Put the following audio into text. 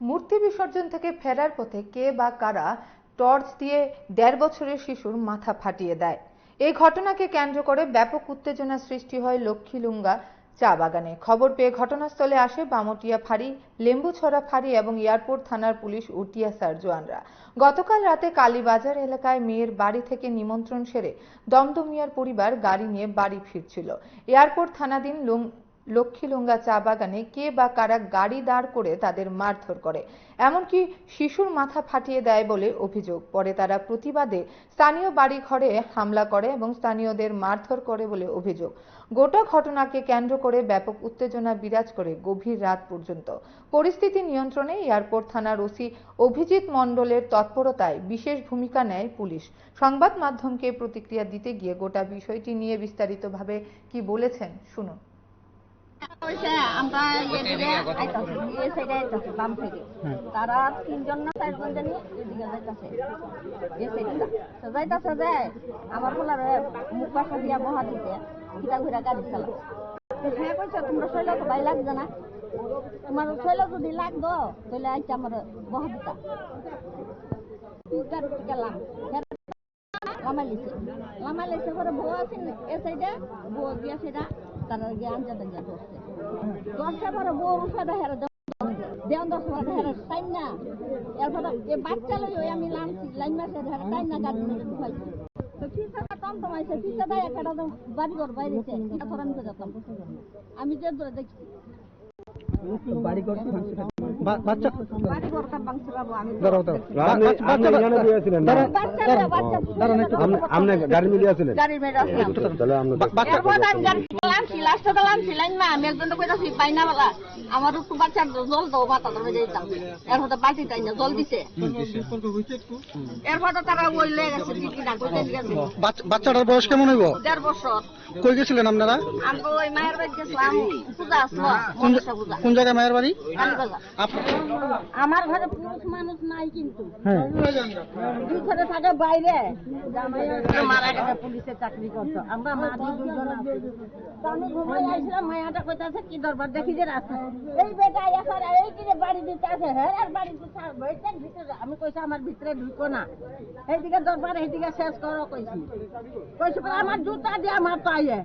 মূর্তি বিসর্জন থেকে ফেরার পথে কে বা কারা টর্চ দিয়ে ১.৫ বছরের শিশুর মাথা ফাটিয়ে দেয়। এই ঘটনাকে কেন্দ্র করে ব্যাপক উত্তেজনা সৃষ্টি হয় লক্ষ্মীলুঙ্গা চা বাগানে। খবর পেয়ে ঘটনাস্থলে আসে বামটিয়া ফাঁড়ি, লেম্বুছড়া ফাঁড়ি এবং এয়ারপোর্ট থানার পুলিশ ও টিএসআর জওয়ানরা। গতকাল রাতে কালীবাজার এলাকায় মেয়ের বাড়ি থেকে নিমন্ত্রণ সেরে দমদম মিয়ার পরিবার গাড়ি নিয়ে বাড়ি ফিরছিল। এয়ারপোর্ট থানাধীন লক্ষ্মীলুঙ্গা চা বাগানে কে বা কারা গাড়ি দাঁড় করে তাদের মারধর করে, এমনকি শিশুর মাথা ফাটিয়ে দেয় বলে অভিযোগ। পরে তারা প্রতিবাদে স্থানীয় বাড়ি ঘরে হামলা করে এবং স্থানীয়দের মারধর করে বলে অভিযোগ। গোটা ঘটনাকে কেন্দ্র করে ব্যাপক উত্তেজনা বিরাজ করে গভীর রাত পর্যন্ত। পরিস্থিতি নিয়ন্ত্রণে এয়ারপোর্ট থানার ওসি অভিজিৎ মণ্ডলের তৎপরতায় বিশেষ ভূমিকা নেয় পুলিশ। সংবাদ মাধ্যমকে প্রতিক্রিয়া দিতে গিয়ে গোটা বিষয়টি নিয়ে বিস্তারিতভাবে কি বলেছেন শুনুন। আমরা তারা ৩ জন না ৪ জন জানি এদিকে যাইতেছে যে আমার বলার মুখ পাশা দিয়া বহা দিতে কিতা ঘুরা গাড়ি চালা। হ্যাঁ কইছে তোমরা শৈল তো ভাই লাগবে না, তোমার শৈল যদি লাগতো তাহলে আইসা আমার বহা দিতা। গেলাম লামাইছে করে বউ আছে এ সাইডে, বউ গিয়া সেটা তারা গিয়ে আনজা টাঞ্জা ধরছে। দশটা পরে বউ উঠে হেরা দেওয়ান 10 মিনিট হেরা টাইম না। এরপরে এ বাচ্চা লই আমি লামছি লাইন মাসে হেরা টাইম না গাড়ি মেরে ঢুকাইছে। তো ফিসাটা টমটমাইছে, ফিসাটা একটা বাড়ি ঘর বাইরেছে, এটা ধরে আমি যেতাম। আমি যে ধরে দেখছি বাড়ি ঘর বাচ্চা বাড়ি ঘর কার বাংশ বাবু আমি আপনি গাড়ি মিলিয়ে আছিলেন? গাড়ি মেরে আসলাম তাহলে আমরা লামছি লাস্টটা লামছি লাইন না। আমি একজন কইতাছি বাইনাওয়ালা আমার একটু বাচ্চার জল দাও, মাথা ধরে যাইতাম। এরপর বালতি টাই না জল দিছে, এরপর তারা ওই লেগে গেছে টিকিটা কইতে গেছে। বাচ্চাটার বয়স কেমন হইব? ১.৫ বছর। কই গেছিলেন আপনারা? আমরা ওই মায়ের বাড়ি গেছিলাম, পূজা আসলো মনসা পূজা। কোন জায়গায় মায়ের বাড়ি? কালীবাজার। আমার ঘরে পুরুষ মানুষ নাই কিন্তু দুই ঘরে থাকে বাইরে। মারা গেছে, পুলিশের চাকরি করতো। আমরা মা দুজন আমি ঘুমাই আইছিলাম, মায়াটা কইতাছে কি দরবার দেখি যে রাস্তা এই বেটা এখন এই কি বাড়ি দিতে আছে, হ্যাঁ আর বাড়ি ভিতরে। আমি কইছি আমার ভিতরে ঢুকো না, এইদিকে দরবার এইদিকে শেষ করো কইছি। কইছি আমার জুতা দিয়ে আমার পাইয়ে